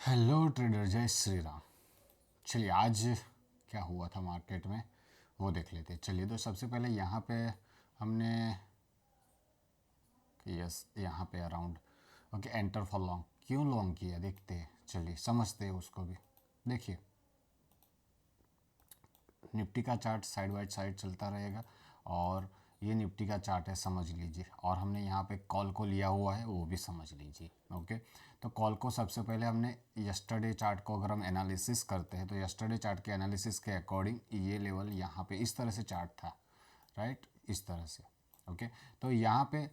Hello trader, जय श्री राम। चलिए आज क्या हुआ था मार्केट में वो देख लेते हैं। चलिए तो सबसे पहले यहाँ पे हमने यस यहाँ पे around okay enter for long क्यों लॉन्ग किया देखते हैं। चलिए समझते हैं उसको भी। देखिए निफ्टी का चार्ट साइड बाय साइड चलता रहेगा और ये निफ्टी का चार्ट है, समझ लीजिए। और हमने यहाँ पे कॉल को लिया हुआ है वो भी समझ लीजिए। ओके, तो कॉल को सबसे पहले हमने यस्टरडे चार्ट को अगर हम एनालिसिस करते हैं तो यस्टरडे चार्ट के एनालिसिस के अकॉर्डिंग ये लेवल यहाँ पे इस तरह से चार्ट था, राइट, इस तरह से। ओके, तो यहाँ पे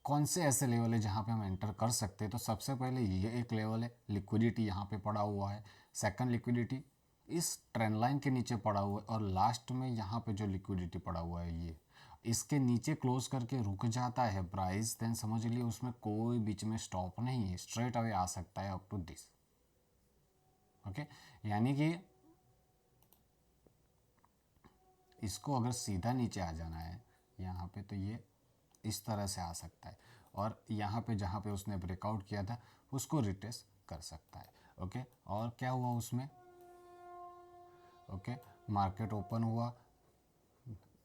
कौन से ऐसे लेवल है जहाँ पे हम एंटर कर सकते हैं। तो सबसे पहले ये एक लेवल है, लिक्विडिटी यहाँ पे पड़ा हुआ है। सेकंड, लिक्विडिटी इस ट्रेंड लाइन के नीचे पड़ा हुआ है। और लास्ट में यहाँ पे जो लिक्विडिटी पड़ा हुआ है ये इसके नीचे क्लोज करके रुक जाता है प्राइस, देन समझ लिए उसमें कोई बीच में स्टॉप नहीं है, स्ट्रेट अवे आ सकता है अप टू दिस। ओके, यानी कि इसको अगर सीधा नीचे आ जाना है यहाँ पे तो ये इस तरह से आ सकता है और यहाँ पे जहाँ पे उसने ब्रेकआउट किया था उसको रिट्रेस कर सकता है। ओके, और क्या हुआ उसमें। ओके, मार्केट ओपन हुआ,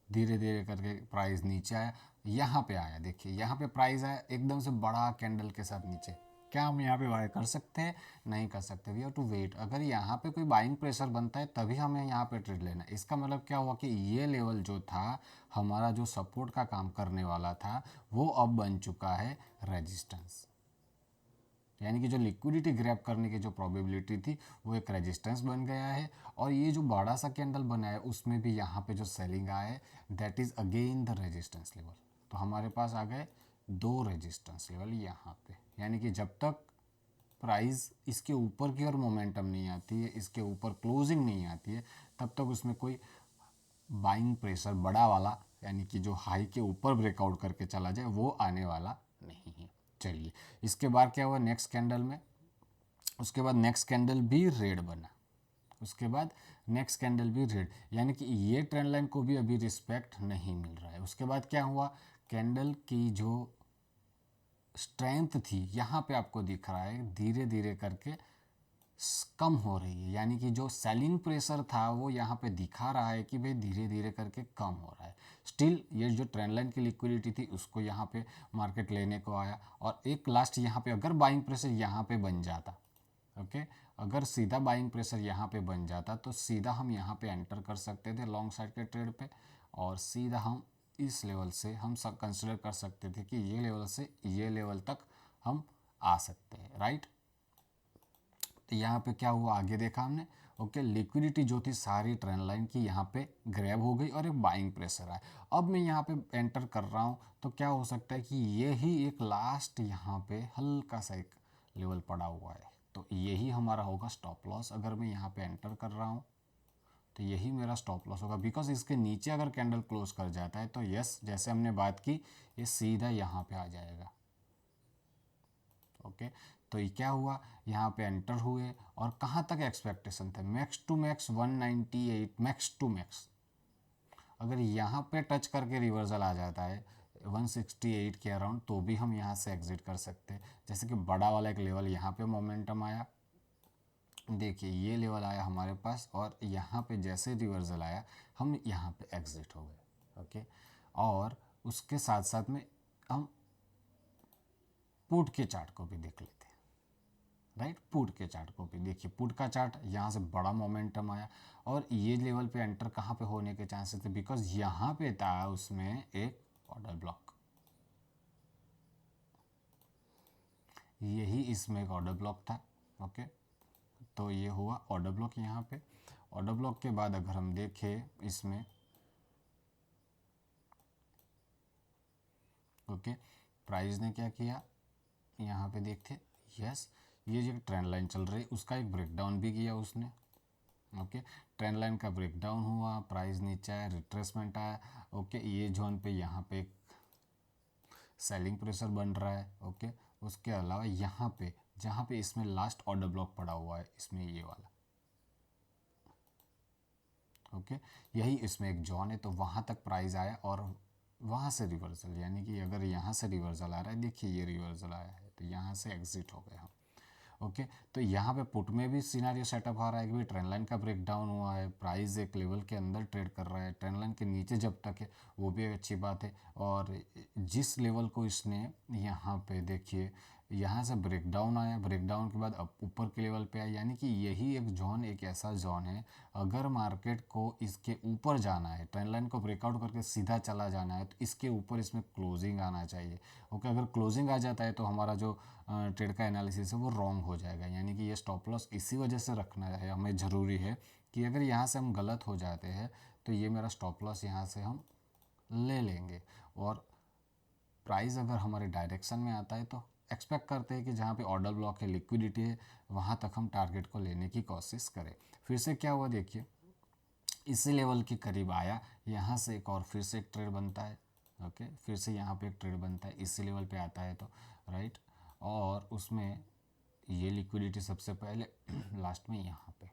धीरे धीरे करके प्राइस नीचे आया, यहाँ पे आया। देखिए यहाँ पे प्राइस आया एकदम से बड़ा कैंडल के साथ नीचे। क्या हम यहाँ पे बाय कर सकते हैं? नहीं कर सकते, वी हैव टू वेट। अगर यहाँ पे कोई बाइंग प्रेशर बनता है तभी हमें यहाँ पे ट्रेड लेना है। इसका मतलब क्या हुआ कि ये लेवल जो था हमारा जो सपोर्ट का काम करने वाला था वो अब बन चुका है रेजिस्टेंस। यानी कि जो लिक्विडिटी ग्रैब करने की जो प्रोबेबिलिटी थी वो एक रेजिस्टेंस बन गया है। और ये जो बड़ा सा कैंडल बना है उसमें भी यहाँ पे जो सेलिंग आया है that is again the resistance level. तो हमारे पास आ गए दो रेजिस्टेंस लेवल यहाँ पे। यानी कि जब तक प्राइस इसके ऊपर की और मोमेंटम नहीं आती है, इसके ऊपर क्लोजिंग नहीं आती है, तब तक उसमें कोई बाइंग प्रेशर बड़ा वाला यानी कि जो हाई के ऊपर ब्रेकआउट करके चला जाए वो आने वाला नहीं है। चलिए इसके बाद क्या हुआ नेक्स्ट कैंडल में। उसके बाद नेक्स्ट कैंडल भी रेड बना, उसके बाद नेक्स्ट कैंडल भी रेड, यानी कि ये ट्रेंड लाइन को भी अभी रिस्पेक्ट नहीं मिल रहा है। उसके बाद क्या हुआ, कैंडल की जो स्ट्रेंथ थी यहाँ पे आपको दिख रहा है धीरे धीरे करके कम हो रही है। यानी कि जो सेलिंग प्रेशर था वो यहाँ पे दिखा रहा है कि भाई धीरे धीरे करके कम हो रहा है। स्टिल ये जो ट्रेंड लाइन की लिक्विडिटी थी उसको यहाँ पे मार्केट लेने को आया। और एक लास्ट यहाँ पे अगर बाइंग प्रेशर यहाँ पे बन जाता, ओके, अगर सीधा बाइंग प्रेशर यहाँ पे बन जाता तो सीधा हम यहाँ पे एंटर कर सकते थे लॉन्ग साइड के ट्रेड पे। और सीधा हम इस लेवल से हम सब कंसिडर कर सकते थे कि ये लेवल से ये लेवल तक हम आ सकते हैं, राइट। तो यहाँ पे क्या हुआ आगे देखा हमने। ओके, लिक्विडिटी जो थी सारी ट्रेंड लाइन की यहाँ पे ग्रैब हो गई और एक बाइंग प्रेशर आया। अब मैं यहाँ पे एंटर कर रहा हूँ तो क्या हो सकता है कि ये ही एक लास्ट यहाँ पे हल्का सा एक लेवल पड़ा हुआ है तो यही हमारा होगा स्टॉप लॉस। अगर मैं यहाँ पे एंटर कर रहा हूँ तो यही मेरा स्टॉप लॉस होगा, बिकॉज इसके नीचे अगर कैंडल क्लोज कर जाता है तो यस जैसे हमने बात की ये सीधा यहाँ पे आ जाएगा। ओके, तो ये क्या हुआ, यहाँ पे एंटर हुए और कहाँ तक एक्सपेक्टेशन थे, max to max 198, max to max. अगर यहाँ पे टच करके रिवर्सल आ जाता है 168 के अराउंड तो भी हम यहाँ से एग्जिट कर सकते हैं। जैसे कि बड़ा वाला एक लेवल यहाँ पे मोमेंटम आया, देखिए ये लेवल आया हमारे पास और यहाँ पे जैसे रिवर्सल आया हम यहाँ पे एग्जिट हो गए। ओके, और उसके साथ साथ में हम पुट के चार्ट को भी देख लेते हैं, राइट। पुट के चार्ट को भी देखिए, पुट का चार्ट यहाँ से बड़ा मोमेंटम आया और ये लेवल पे एंटर कहाँ पे होने के चांसेस थे, बिकॉज यहाँ पे था उसमें एक ऑर्डर ब्लॉक, यही इसमें एक ऑर्डर ब्लॉक था। ओके, तो ये हुआ ऑर्डर ब्लॉक यहाँ पे। ऑर्डर ब्लॉक के बाद अगर हम देखें इसमें, ओके, प्राइस ने क्या किया यहाँ पे देखते, यस ये जो ट्रेंड लाइन चल रही है उसका एक ब्रेकडाउन भी किया उसने। ओके, ट्रेंड लाइन का ब्रेकडाउन हुआ, प्राइस नीचे आया, रिट्रेसमेंट आया। ओके, ये जोन पे यहाँ पे एक सेलिंग प्रेशर बन रहा है। ओके, उसके अलावा यहाँ पे जहाँ पे इसमें लास्ट ऑर्डर ब्लॉक पड़ा हुआ है इसमें ये वाला, ओके, यही इसमें एक जोन है। तो वहाँ तक प्राइस आया और वहाँ से रिवर्सल, यानी कि अगर यहाँ से रिवर्सल आ रहा है, देखिए ये रिवर्सल आया है तो यहाँ से एग्जिट हो गए हम। ओके, तो यहाँ पे पुट में भी सिनारियो सेटअप आ रहा है कि भाई ट्रेंड लाइन का ब्रेकडाउन हुआ है, प्राइस एक लेवल के अंदर ट्रेड कर रहा है, ट्रेंड लाइन के नीचे जब तक है वो भी एक अच्छी बात है। और जिस लेवल को इसने यहाँ पे देखिए यहाँ से ब्रेकडाउन आया, ब्रेकडाउन के बाद अब ऊपर के लेवल पे आया, यानी कि यही एक जोन, एक ऐसा जोन है अगर मार्केट को इसके ऊपर जाना है, ट्रेंड लाइन को ब्रेकआउट करके सीधा चला जाना है, तो इसके ऊपर इसमें क्लोजिंग आना चाहिए। ओके, अगर क्लोजिंग आ जाता है तो हमारा जो ट्रेड का एनालिसिस है वो रॉन्ग हो जाएगा, यानी कि ये स्टॉप लॉस इसी वजह से रखना है हमें ज़रूरी है कि अगर यहाँ से हम गलत हो जाते हैं तो ये मेरा स्टॉप लॉस यहाँ से हम ले लेंगे। और प्राइस अगर हमारे डायरेक्शन में आता है तो एक्सपेक्ट करते हैं कि जहाँ पे ऑर्डर ब्लॉक है, लिक्विडिटी है, वहाँ तक हम टारगेट को लेने की कोशिश करें। फिर से क्या हुआ देखिए, इसी लेवल के करीब आया, यहाँ से एक और फिर से एक ट्रेड बनता है। ओके, फिर से यहाँ पे एक ट्रेड बनता है, इसी लेवल पे आता है तो राइट, और उसमें ये लिक्विडिटी सबसे पहले लास्ट में यहाँ पे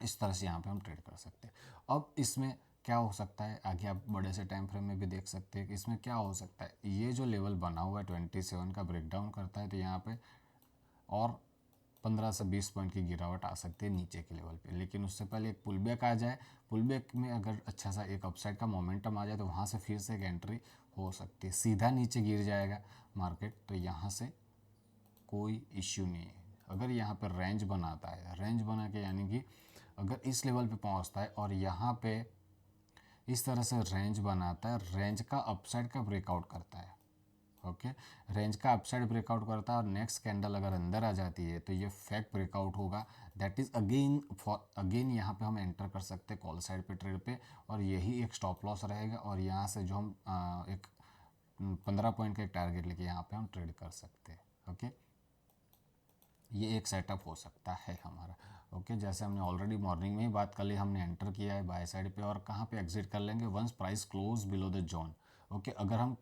इस तरह से यहाँ पे हम ट्रेड कर सकते हैं। अब इसमें क्या हो सकता है, आगे आप बड़े से टाइम फ्रेम में भी देख सकते हैं कि इसमें क्या हो सकता है। ये जो लेवल बना हुआ है 27 का ब्रेकडाउन करता है तो यहाँ पे और 15 से 20 पॉइंट की गिरावट आ सकती है नीचे के लेवल पे, लेकिन उससे पहले एक पुल बैक आ जाए, पुल बैक में अगर अच्छा सा एक अपसाइड का मोमेंटम आ जाए तो वहाँ से फिर से एक एंट्री हो सकती है। सीधा नीचे गिर जाएगा मार्केट तो यहाँ से कोई इश्यू नहीं है। अगर यहाँ पर रेंज बनाता है, रेंज बना के यानी कि अगर इस लेवल पे पहुँचता है और यहाँ पे इस तरह से रेंज बनाता है, रेंज का अपसाइड का ब्रेकआउट करता है। ओके, रेंज का अपसाइड ब्रेकआउट करता है और नेक्स्ट कैंडल अगर अंदर आ जाती है तो ये फेक ब्रेकआउट होगा। That is again for again यहाँ पे हम एंटर कर सकते हैं कॉल साइड पे ट्रेड पे, और यही एक स्टॉप लॉस रहेगा। और यहाँ से जो हम एक 15 पॉइंट का एक टारगेट लेके यहाँ पे हम ट्रेड कर सकते हैं। ओके, ये एक सेटअप हो सकता है हमारा। ओके, जैसे हमने ऑलरेडी मॉर्निंग में ही बात कर ली, हमने एंटर किया है बाय साइड पे और कहाँ पे एग्जिट कर लेंगे once price close below the zone. Okay, अगर हम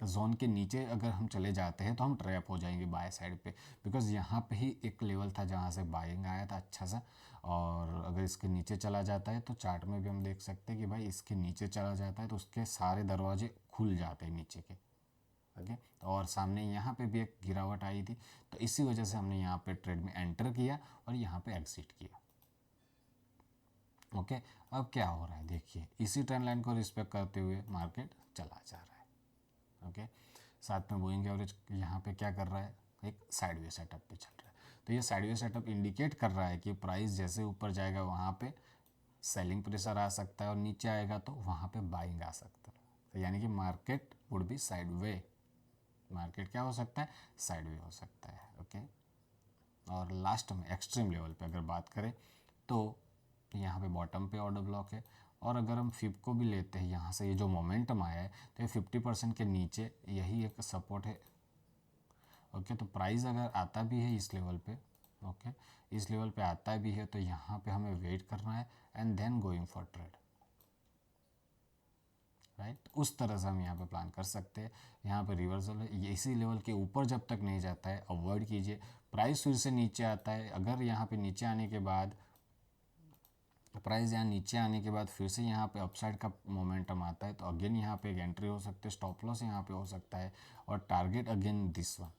जोन के नीचे अगर हम चले जाते हैं तो हम ट्रैप हो जाएंगे बाय साइड पे, बिकॉज यहाँ पे ही एक लेवल था जहाँ से बाइंग आया था अच्छा सा, और अगर इसके नीचे चला जाता है तो चार्ट में भी हम देख सकते हैं कि भाई इसके नीचे चला जाता है तो उसके सारे दरवाजे खुल जाते हैं नीचे के। ओके, और सामने यहाँ पे भी एक गिरावट आई थी तो इसी वजह से हमने यहाँ पे ट्रेड में एंटर किया और यहाँ पे एग्जिट किया। ओके, अब क्या हो रहा है देखिए, इसी ट्रेंड लाइन को रिस्पेक्ट करते हुए मार्केट चला जा रहा है। ओके, साथ में बोइंग एवरेज यहाँ पे क्या कर रहा है, एक साइडवे सेटअप पे चल रहा है। तो ये साइडवे सेटअप इंडिकेट कर रहा है कि प्राइस जैसे ऊपर जाएगा वहाँ पे सेलिंग प्रेशर आ सकता है और नीचे आएगा तो वहाँ पे बाइंग आ सकता है। तो यानी कि market would be sideway, market क्या हो सकता है, साइडवे हो सकता है। ओके, और लास्ट में एक्सट्रीम लेवल पे अगर बात करें तो यहाँ पे बॉटम पे ऑर्डर ब्लॉक है, और अगर हम फिप को भी लेते हैं यहाँ से ये जो मोमेंटम आया है तो ये 50% के नीचे यही एक सपोर्ट है। ओके, तो प्राइस अगर आता भी है इस लेवल पे, ओके इस लेवल पे आता भी है तो यहाँ पे हमें वेट करना है and then going for trade, right. उस तरह से हम यहाँ पे प्लान कर सकते हैं। यहाँ पे रिवर्सल है, ये इसी लेवल के ऊपर जब तक नहीं जाता है अवॉइड कीजिए। प्राइस फिर से नीचे आता है, अगर यहाँ पे नीचे आने के बाद प्राइस यहाँ नीचे आने के बाद फिर से यहाँ पे अपसाइड का मोमेंटम आता है तो अगेन यहाँ पे एक एंट्री हो सकती है, स्टॉप लॉस यहाँ पे हो सकता है और टारगेट अगेन दिस वन।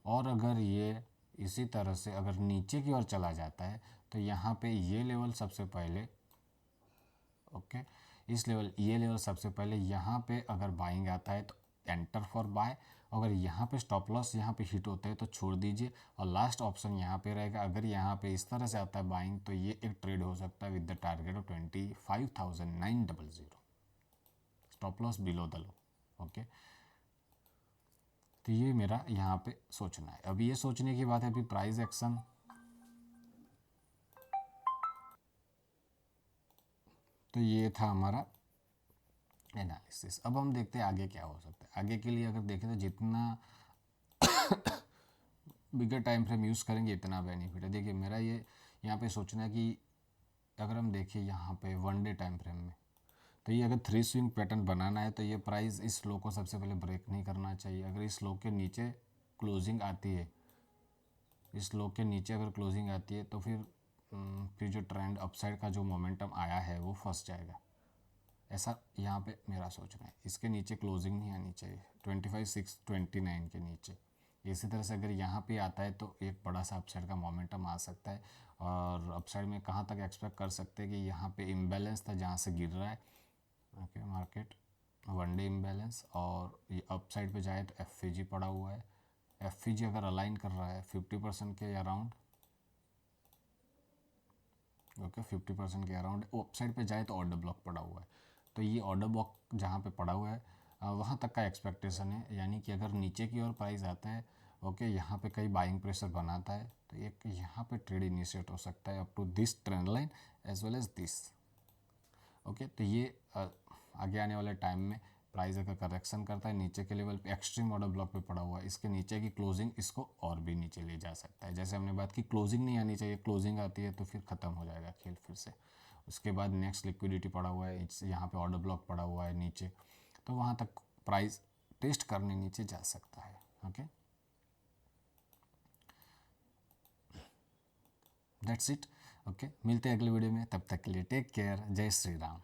और अगर ये इसी तरह से अगर नीचे की ओर चला जाता है तो यहाँ पे ये लेवल सबसे पहले, ओके इस लेवल ये लेवल सबसे पहले यहाँ पे अगर बाइंग आता है तो एंटर फॉर बाय, अगर यहाँ पे स्टॉप लॉस यहाँ पे हिट होता है तो छोड़ दीजिए। और लास्ट ऑप्शन यहाँ पे रहेगा, अगर यहाँ पे इस तरह से आता है बाइंग तो ये एक ट्रेड हो सकता है with the target of 25,900, stop loss below the low. Okay, तो ये मेरा यहाँ पे सोचना है। अभी ये सोचने की बात है, अभी प्राइस एक्शन तो ये था हमारा एनालिसिस। अब हम देखते हैं आगे क्या हो सकता है। आगे के लिए अगर देखें तो जितना बिगर टाइम फ्रेम यूज़ करेंगे इतना बेनिफिट है। देखिए मेरा ये यहाँ पे सोचना है कि अगर हम देखें यहाँ पे 1 डे टाइम फ्रेम में तो ये अगर 3 स्विंग पैटर्न बनाना है तो ये प्राइस इस लो को सबसे पहले ब्रेक नहीं करना चाहिए। अगर इस लो के नीचे क्लोजिंग आती है, इस लो के नीचे अगर क्लोजिंग आती है तो फिर जो ट्रेंड अपसाइड का जो मोमेंटम आया है वो फंस जाएगा। ऐसा यहाँ पे मेरा सोचना है। इसके नीचे क्लोजिंग नहीं आनी चाहिए 25,629 के नीचे। इसी तरह से अगर यहाँ पे आता है तो एक बड़ा सा अपसाइड का मोमेंटम आ सकता है। और अपसाइड में कहाँ तक एक्सपेक्ट कर सकते हैं कि यहाँ पे इम्बैलेंस था जहाँ से गिर रहा है, okay, market one day imbalance, और ये अपसाइड पे जाए तो एफ पड़ा हुआ है। एफ अगर अलाइन कर रहा है 50% के अराउंड, ओके, 50% के अराउंड अपसाइड पे जाए तो ऑर्डर ब्लॉक पड़ा हुआ है। तो ये ऑर्डर ब्लॉक जहाँ पे पड़ा हुआ है वहाँ तक का एक्सपेक्टेशन है, यानी कि अगर नीचे की ओर प्राइस आता है, ओके, यहाँ पे कई बाइंग प्रेशर बनाता है तो एक यहाँ पे ट्रेड इनिशिएट हो सकता है up to this trend line as well as this, okay. तो ये आगे आने वाले टाइम में प्राइस अगर करेक्शन करता है नीचे के लेवल पे, एक्सट्रीम ऑर्डर ब्लॉक पे पड़ा हुआ है, इसके नीचे की क्लोजिंग इसको और भी नीचे ले जा सकता है। जैसे हमने बात की क्लोजिंग नहीं आनी चाहिए, क्लोजिंग आती है तो फिर ख़त्म हो जाएगा खेल फिर से। उसके बाद नेक्स्ट लिक्विडिटी पड़ा हुआ है, यहाँ पे ऑर्डर ब्लॉक पड़ा हुआ है नीचे, तो वहाँ तक प्राइस टेस्ट करने नीचे जा सकता है, ओके। That's it, okay. मिलते हैं अगले वीडियो में, तब तक के लिए टेक केयर, जय श्री राम।